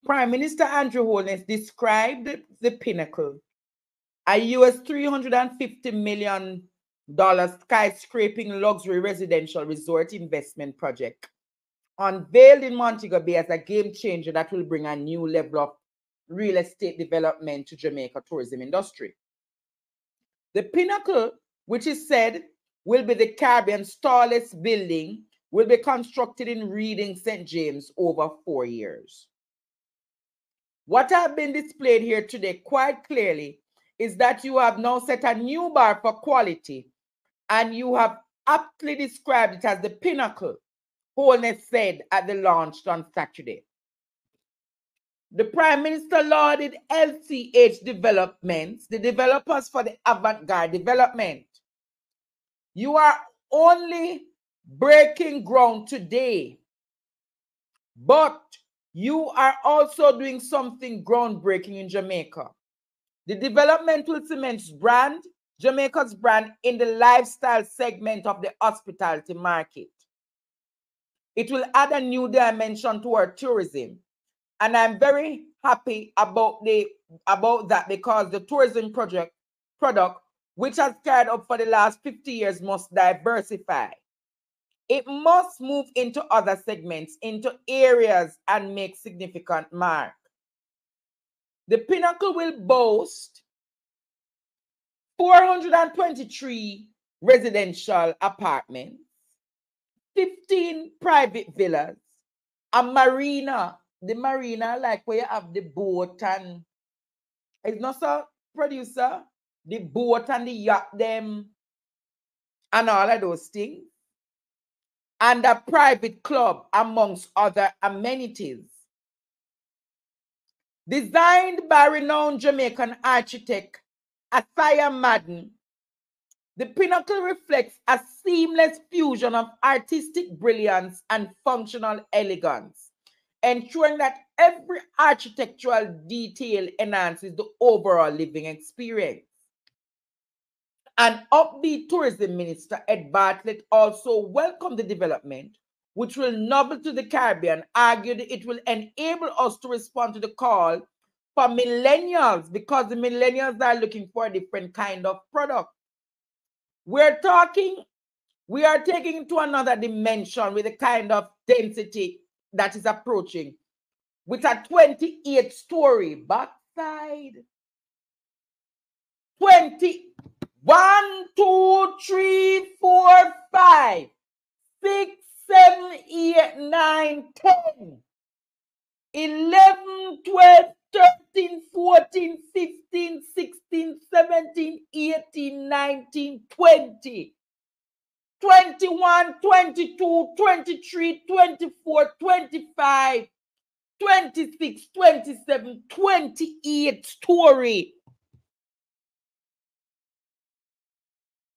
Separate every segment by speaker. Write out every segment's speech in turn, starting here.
Speaker 1: Prime Minister Andrew Holness described the Pinnacle, a US $350 million skyscraping luxury residential resort investment project, unveiled in Montego Bay as a game changer that will bring a new level of real estate development to Jamaica tourism industry. The Pinnacle, which is said will be the Caribbean's tallest building, will be constructed in Reading, St. James over 4 years. What have been displayed here today quite clearly is that you have now set a new bar for quality, and you have aptly described it as the Pinnacle, Holness said at the launch on Saturday. The Prime Minister lauded LCH Developments, the developers for the avant-garde development. You are only breaking ground today, but you are also doing something groundbreaking in Jamaica. The development will cement Jamaica's brand in the lifestyle segment of the hospitality market. It will add a new dimension to our tourism. And I'm very happy about that, because the tourism product, which has carried up for the last 50 years, must diversify. It must move into other segments, into areas, and make significant mark. The Pinnacle will boast 423 residential apartments, 15 private villas, a marina. The marina, like where you have the boat and, it's not so, producer, the boat and the yacht them and all of those things, and a private club amongst other amenities. Designed by renowned Jamaican architect Asaya Madden, the Pinnacle reflects a seamless fusion of artistic brilliance and functional elegance, ensuring that every architectural detail enhances the overall living experience. An upbeat tourism minister, Ed Bartlett, also welcomed the development, which will novel to the Caribbean, argued it will enable us to respond to the call for millennials, because the millennials are looking for a different kind of product. We are taking to another dimension with the kind of density that is approaching, with a 28-story backside. 1, 2, 3, 4, 5, 6, 7, 8, 9, 10, 11, 12, 13, 14, 15, 16, 17, 18, 19, 20. 21, 22, 23, 24, 25, 26, 27, 28 story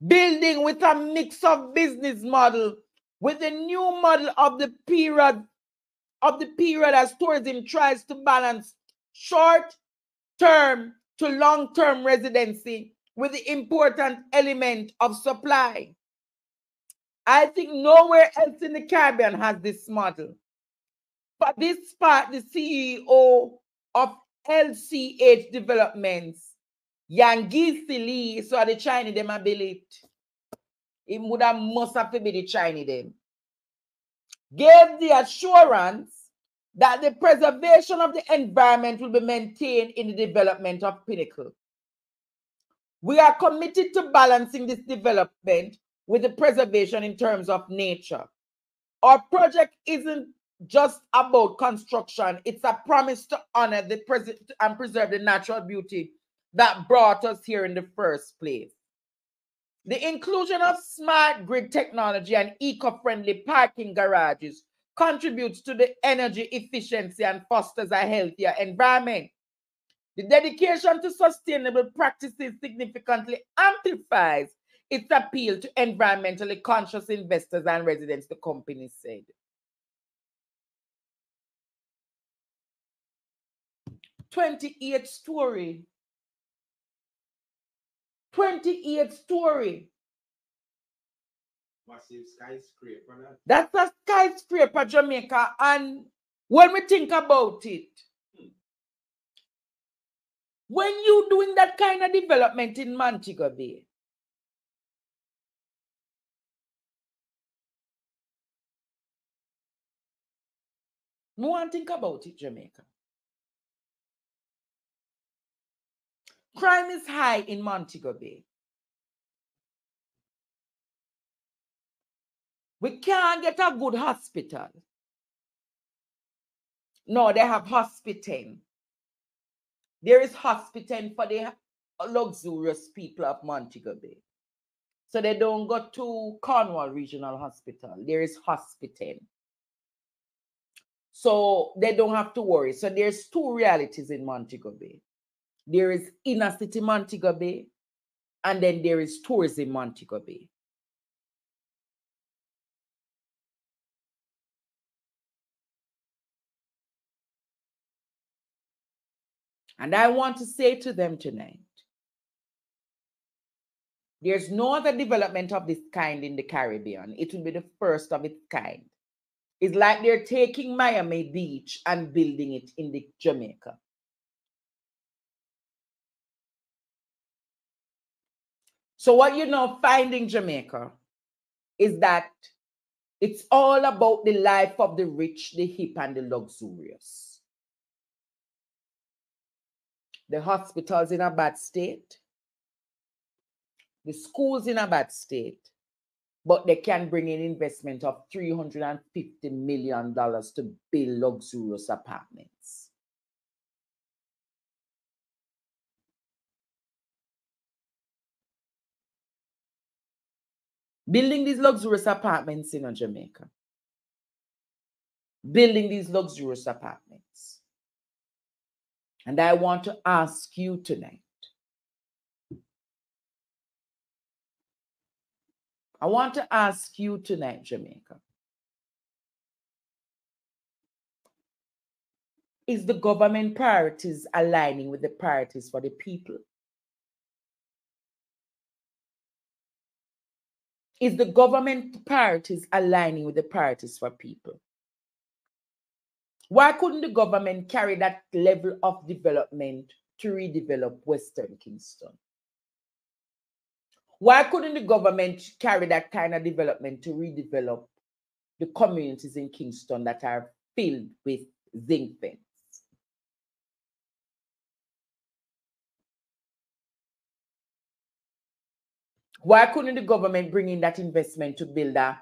Speaker 1: building with a mix of business model, with the new model of the period as tourism tries to balance short-term to long-term residency with the important element of supply. I think nowhere else in the Caribbean has this model. But this part, the CEO of LCH Developments, Yangisi Lee, so the Chinese them a build it. It would have must have to be the Chinese them. Gave the assurance that the preservation of the environment will be maintained in the development of Pinnacle. We are committed to balancing this development with the preservation in terms of nature. Our project isn't just about construction. It's a promise to honor and preserve the natural beauty that brought us here in the first place. The inclusion of smart grid technology and eco-friendly parking garages contributes to the energy efficiency and fosters a healthier environment. The dedication to sustainable practices significantly amplifies its appeal to environmentally conscious investors and residents, the company said. "28-story. 28-story.
Speaker 2: Massive skyscraper.
Speaker 1: That's a skyscraper, Jamaica. And when we think about it, When you doing that kind of development in Montego Bay, no one think about it, Jamaica. Crime is high in Montego Bay. We can't get a good hospital. No, they have hospital. There is hospital for the luxurious people of Montego Bay. So they don't go to Cornwall Regional Hospital. There is hospital. So they don't have to worry. So there's two realities in Montego Bay. There is inner city Montego Bay, and then there is tourism Montego Bay. And I want to say to them tonight, there's no other development of this kind in the Caribbean. It will be the first of its kind. It's like they're taking Miami Beach and building it in the Jamaica. So what you know, finding Jamaica is that it's all about the life of the rich, the hip, and the luxurious. The hospitals in a bad state. The schools in a bad state. But they can bring in investment of $350 million to build luxurious apartments. Building these luxurious apartments in Jamaica. Building these luxurious apartments. And I want to ask you tonight. I want to ask you tonight, Jamaica. Is the government priorities aligning with the priorities for the people? Is the government priorities aligning with the priorities for people? Why couldn't the government carry that level of development to redevelop Western Kingston? Why couldn't the government carry that kind of development to redevelop the communities in Kingston that are filled with zinc fence? Why couldn't the government bring in that investment to build a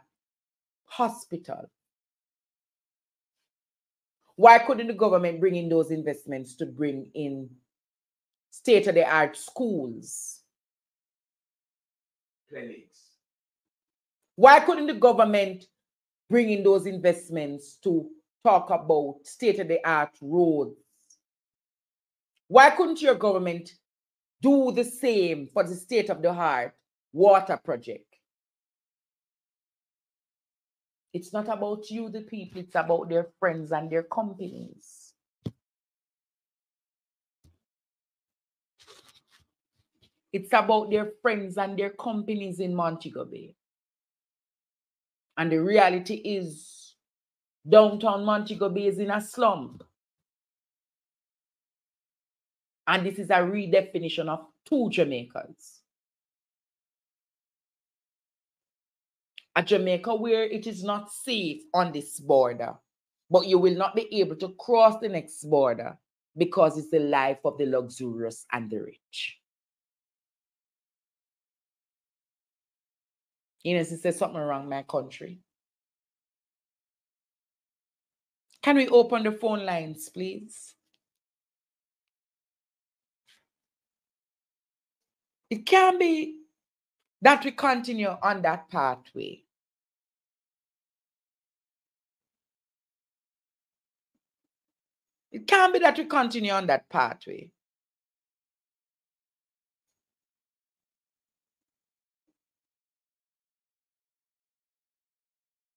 Speaker 1: hospital? Why couldn't the government bring in those investments to bring in state-of-the-art schools?
Speaker 2: Clinics.
Speaker 1: Why couldn't the government bring in those investments to talk about state-of-the-art roads? Why couldn't your government do the same for the state-of-the-art water project? It's not about you, the people. It's about their friends and their companies. It's about their friends and their companies in Montego Bay. And the reality is, downtown Montego Bay is in a slump. And this is a redefinition of two Jamaicas. A Jamaica where it is not safe on this border, but you will not be able to cross the next border because it's the life of the luxurious and the rich. Ines, is there something wrong in my country? Can we open the phone lines, please? It can't be that we continue on that pathway. It can't be that we continue on that pathway.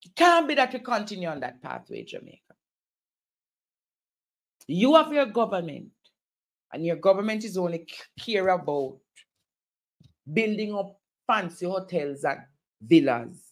Speaker 1: It can't be that we continue on that pathway, Jamaica. You have your government, and your government is only care about building up fancy hotels and villas